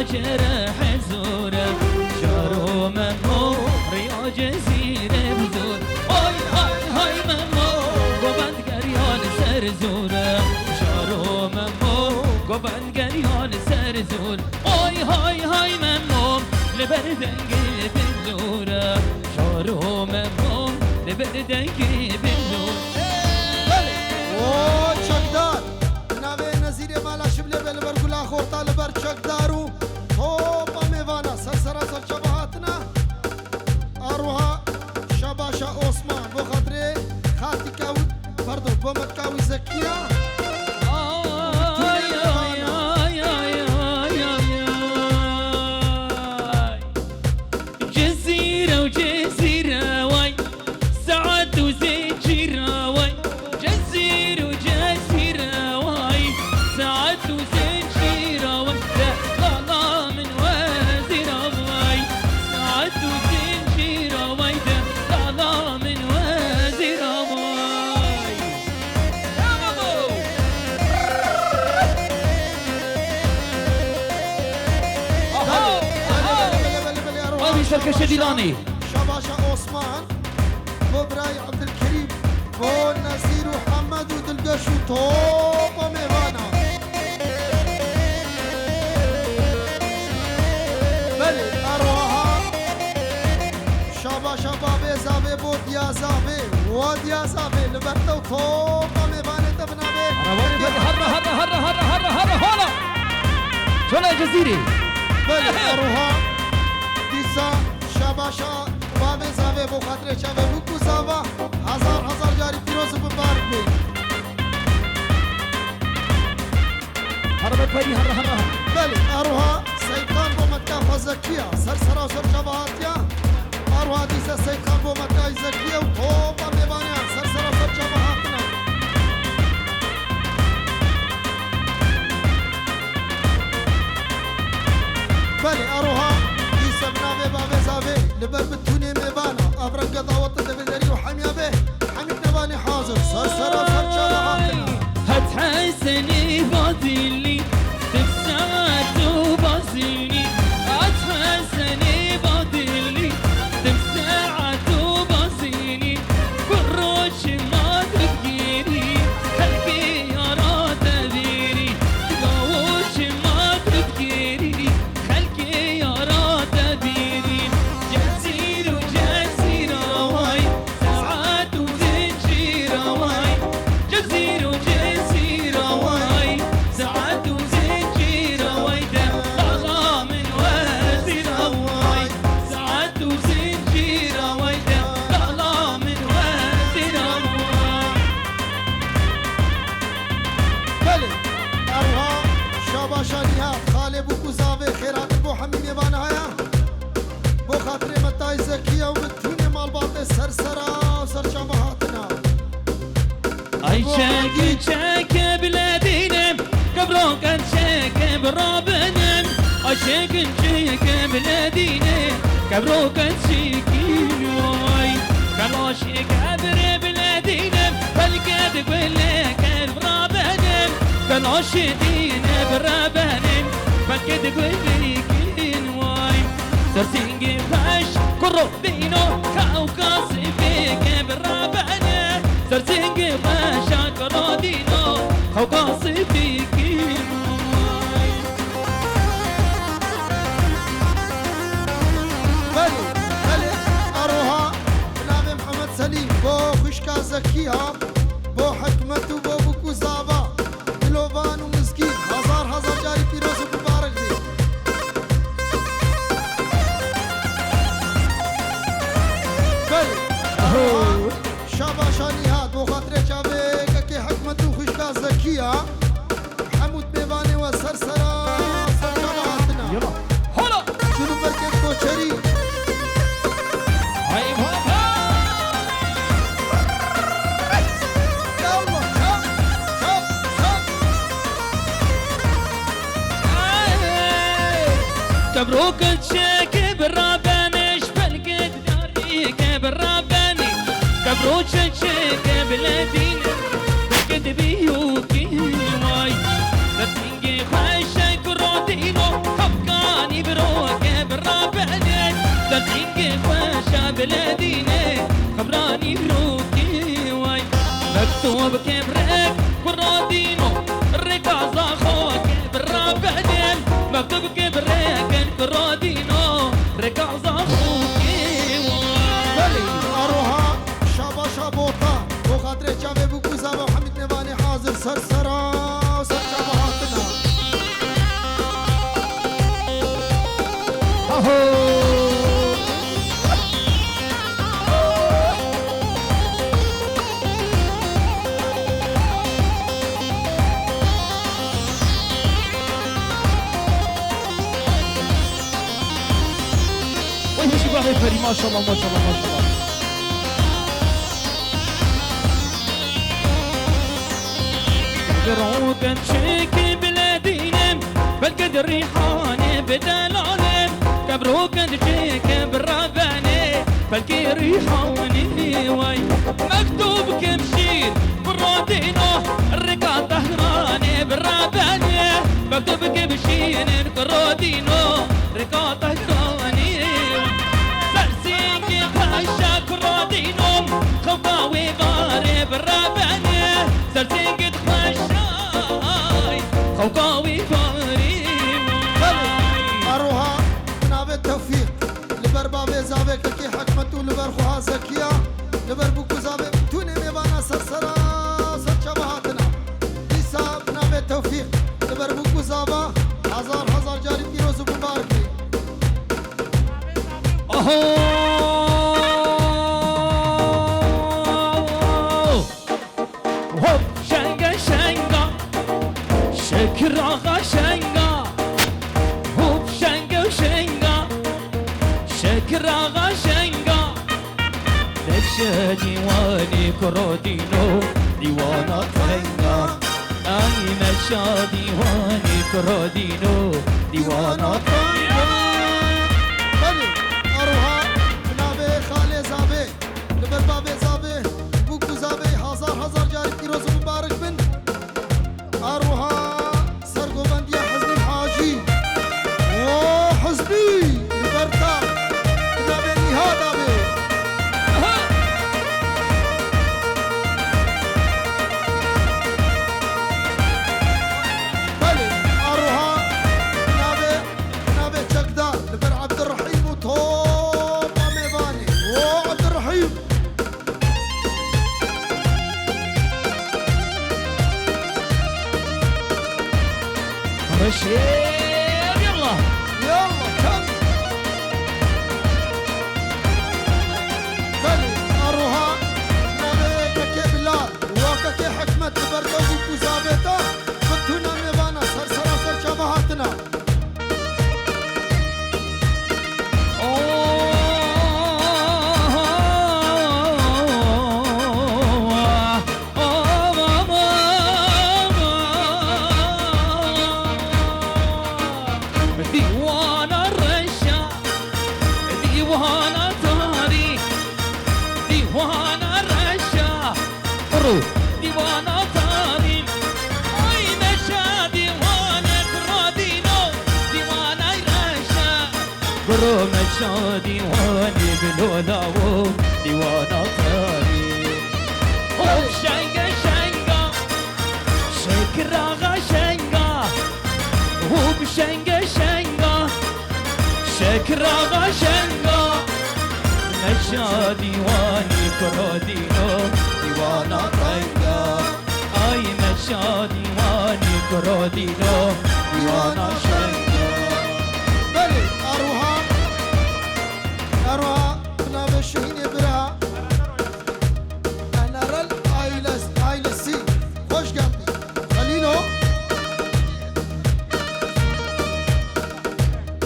جرح زوره شارو ممو ريا جزيره بزور هاي هاي هاي ممو قبند قريان سر زوره شارو ممو قبند قريان سر زور هاي هاي هاي ممو لبردنگی بلوره شارو ممو لبردنگی بلوره اوه چکدار نوی نظیر مالا شبله بل برگلا خورتا لبر چکدارو توپا میوانا سرسرا سرچبهاتنا اروها شباشا عثمان بو خاطره خاطی کاوی پردو بومت کاوی زکیه شركة شديلاني شباشا عثمان بو براي عبد الكريم بو نزير وحمد ودلقش وطوبة ميوانا بلي أروها شباشا بابي زابي بو ديا زابي وديا زابي لبرتا وطوبة ميوانا تبنا بي رواني بلي هرا شولا جزيري بلي أروها دیسا شباشا بابی زاوی بو خاطر چاوی بو زاوا هزار جاری پیروز مبارک بی هرا بپری هرا بله اروها سیدخان بو مکه فزکیه سرسرا و سر جواهاتیا اروها دیسا سیدخان بو مکه زکیه و توبا میبانیا سرسرا و سر جواهاتنا بله اروها بنابي بابي زابي لبر بتوني ميبانا افرق قضاوط دبدري وحميا به حميد نباني حاضر سرسرة فرشا وحاطنا هتحسني فاضلي تبسات وبازلي هتحسني فاضلي تبسات وبازلي كل روش ما تبقيني خلقي يا رات ديري تقوش ما تبقيني خلقي يا رات زكية ومتوني مال باطي سرسرة وسرشا مهاتنا اي شاك بلادينا قبلو كان شاك برابنا اي شاك بلادينا قبلو كان شاكينوي قالوا شاك بلادينا فالكاد قولا كان برابنا قالوا شدينا برابنا فالكاد قولا كينوي سرسينجي فاش كرو بينو كاوكاس فيك بالرابعنا سرسينجي فاش كرو دينو كاوكاس فيك بلي اروها بنابي محمد سليم بو خشكا زكيها بو حكمة بو بوكو زابا بلوفان ومسكين هزار جاري بيروز مبارك بي شاباشا نهاد وخاطر جابي كي حكمة وخشكا زكية حمود بيباني وسرسرة سرجماتنا يلا هلا شنو بركة كوشري هاي هلا يلا شوف كبروك تشاك بالرابانش فالقد داريك بالراباني كبروك تشاك بلادينا فالقد بيوكي واي تبتنجي خاشك رودينو حبكا بلاديني خبراني بروكي واي مكتوب كبرك ورادينو الركاز اخوك بالرابعين مكتوب كبرك ورادينو ركاز اخوك بلي اروها شابا شابوطا وخاطري شابي بوكوزا وحمد نباني حاضر سرسرا وسر شابهاتنا وين شباب الفريق ما شاء الله ما شاء الله ما شاء الله دروك تشكي بلادينم بالقد الريحاني بدلالم كبروك تشكي بالرباني بالكي ريحاني واي مكتوب كمشير برودينو الرقا طهراني بالرباني مكتوب كمشير برودينو رقا طهراني سرسيني خشاك رودينو خباوي غاري بالرباني سرسيني خشاي خوقاوي فاري اروها ناب التوفيق لبر بابي زابك كي حكمتو لبر خوها زكية لبر بوكو زابك توني ميبانا سرسرا سر شبهاتنا إيسا ناب التوفيق لبر بوكو زابا هزار جاري بيروز مبارك لي هوب شنگا شنگا شکر آقا شنگا هوب شنگا شنگا شکر آقا شنگا نفش دیوانی کرودینو دیوانا تنگا ای نشا دیوانی کرودینو دیوانا تنگا بلي اروها نابي خالي زابي لبر بابي زابي بوكو زابي هزار جاري بيروز مبارك بن اروها سرقو بندية حزني الحاجي حزبي لبرتا نابي نهادا بي بلي اروها نابي تشكدار لبر عبد الرحيم وطوبة ميباني عبد الرحيم بشير يلا يلا كم بلي اروها نابي ككي بلال وككي حكمة لبرتا وبوكو زابيتا فتونا ميبانا سرسرا سر شبهاتنا ديوانا الرشا ديوانا تاريخ ديوانا الرشا ديوانا تاريخ اي نشا ديوانا كرادينو ديوانا الرشا برو مشا ديواني بلولاو ديوانا تاريخ هوب شنگا شنگا شكراغا شنگا هوب شنگا شنگا شكراغا شنگا نشا ديواني كرودينو ديوانا تنگا اي نشا ديواني كرودينو ديوانا شنگا بلي اروها نابي شهيني برا انا رل عائلة سي خوش قلبي خلينو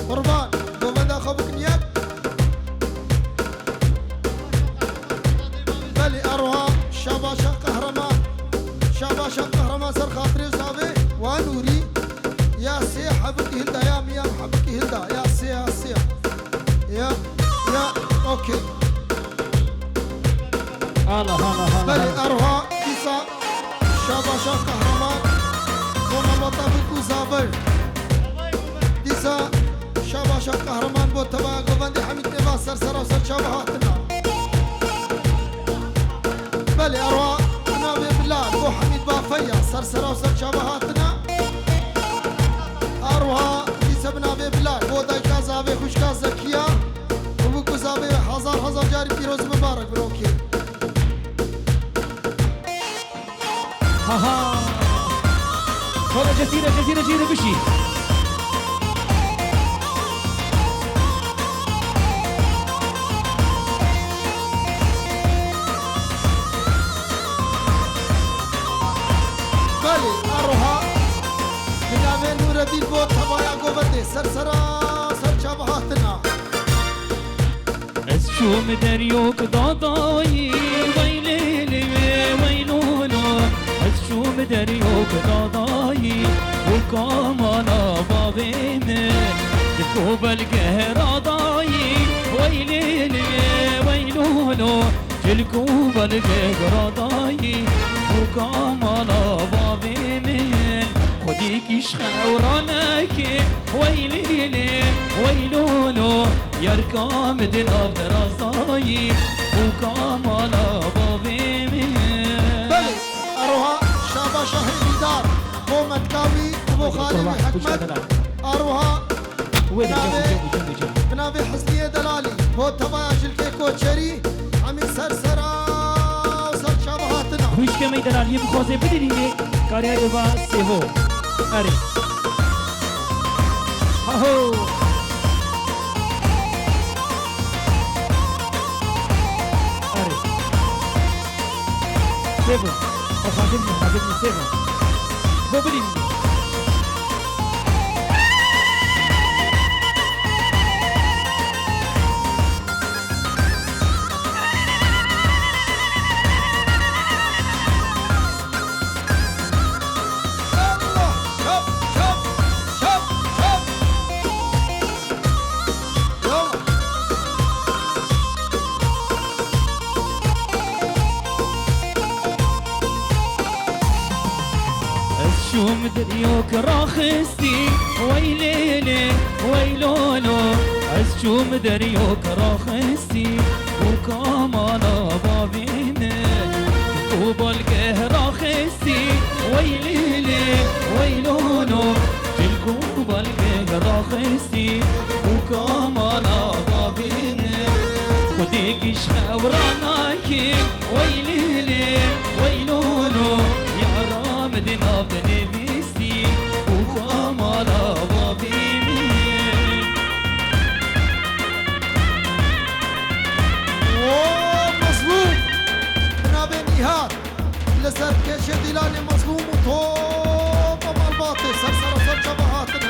قربان بومدا خبك نياب بلي اروها شاباشا قهرمان سر خاطري وزابي ونوري يا سي حبكي هلدا يا ميا حبكي هلدا يا سي يا اوكي هلا بلي اروها كيسا شاباشا قهرمان ومبطا بكو زابر ديسا شاباشا قهرمان بو تبا قوباندي حميد نبا سر سر وسر شابهاتنا بله أروى نبي بلال بو حميد بافيا سرسرة وسر شبهاتنا أروى ديسب نبي بلال بو دايكا زاوي خوشكا زكيا وبو زاوي هزار جاري بيروز مبارك بروكي ها والله جزيرة بشي بله أروها بنابه نور الدين بو تبايا قوبته سرسرة سر شبهاتنا از شوم دریوک دادایی ویلیلی ویلولو از شوم دریوک دادایی و کامانا بابی من دکو بلگه دایی ویلیلی ویلولو جلکو بلگه دایی و کامانا بابی من خودی کش خورانکی ویلیلی ویلولو يركام دنا برازاي وكامالا بابي من بله أروها شابا شاهد دار بو متكاوي وبو خالي حكمت أروها بنابي حسنية دلالي بو تبايا جلكي كوتشري عمي سرسرا وسر شابهاتنا خوش كمي دلالي بخوزي بدريني كاريا دبا سيهو أري هاهو سيفن خاطبني سيفن بوبليني الله شب يلا شوم دريوك راخستي ويليلي ويلولو از شوم دريوك راخستي وكامانا بابيني وبالقه راخستي ويليلي ويلولو جلكو بالقه راخستي وكامانا بابيني خديك شخوراناكي ويليلي ويلولو يا مدينة بنبيستي وكامالا بابي من مظلوم بنابه نهاد لسر كيش ديلاني مظلوم وطوب مال باطل سر شبهاتنا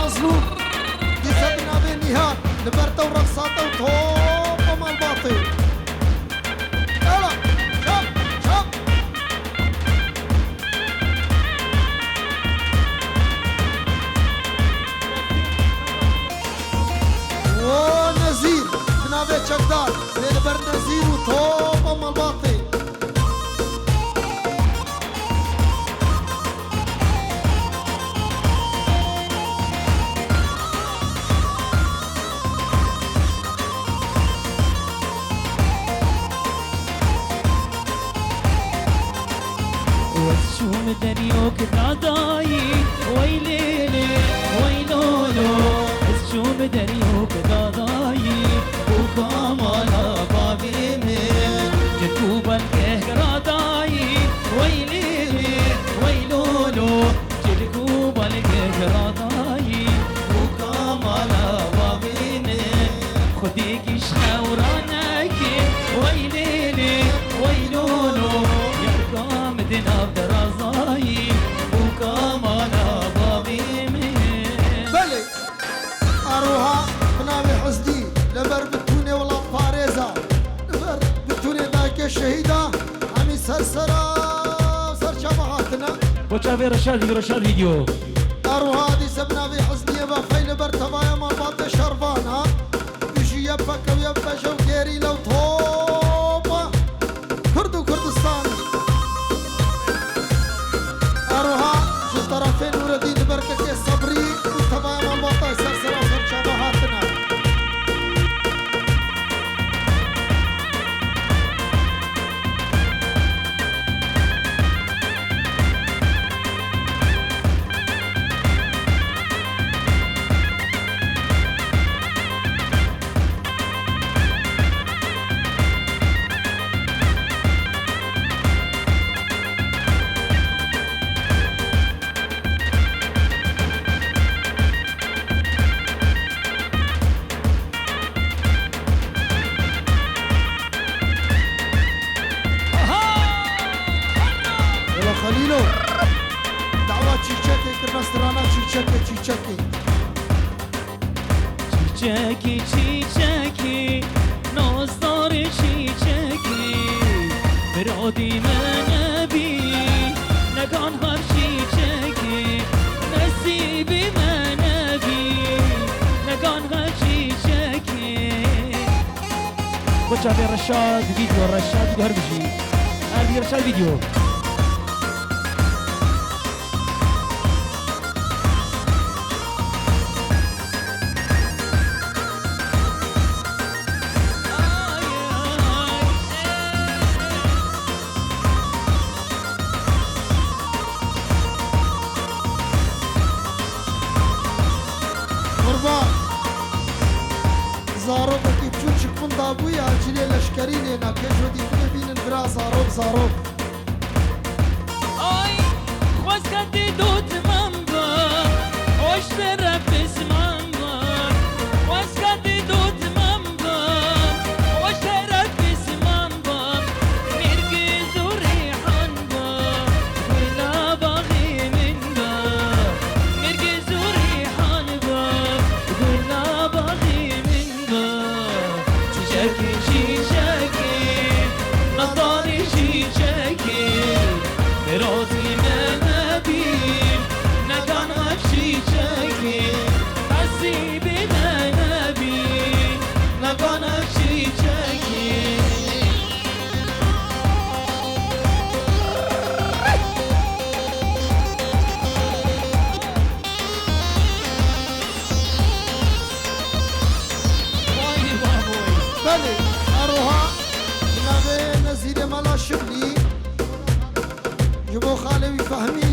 مظلوم ديسا بنابه نهاد لبرتا ورقصاتا وطوب مال باطل يلا شب ونزير بنابه شكدار لبر نزير وطوب مال باطل وشوم دريوك داداي ويليلي ويلولو وشوم دريوك داداي وكامالا بابي من جتوب الكهرة داي ويليلي ويلولو جتوب الكهرة داي وكامالا بابي من خديك شخورانك ويليلي ويلولو يركام دنا برازاي وكامالا بابي من بله أروها بنابه حسدي لبر بتوني ولا فارزة لبر بتوني دايك الشهيدة عمي سرسرة سر شبهاتنا وشافي رشاد فيديو أروها دي سبنا في حسنية بفاي لبر تبايا ما بات شرفانا بيجي يبك ويبك شوكيري لو طوبة كردو كردستاني أروها شو طرفين وردي لبركة صبري وتبايا ما بات سرسرة سر شبهاتنا کیلو دعوا چیچکی کرنسترانا چیچکی چیچکی چیچکی نازدار چیچکی برادی من بی نگان هر چیچکی نصیب من بی نگان هر چیچکی بچه رشاد ویدیو هر بشی هر رشاد ویدیو زارو بکی چوچک من دابوی عجلی لشکری لینا کش ودی ببینن برا زارو آی خواست کتی دوت من با خوش رفت اسمم با خواست کتی دوت من با خوش رفت اسمم با مرگز و ریحان با گلا باغی من با مرگز و ریحان با گلا باغی من با چیچکی نظاری چیچکی برازی من بین نگان افشی چکی نصیب من بین نگان افشی چکی وای بابوی بله اروها جناب نزیر مالا شبلی جبو خالوی فهمی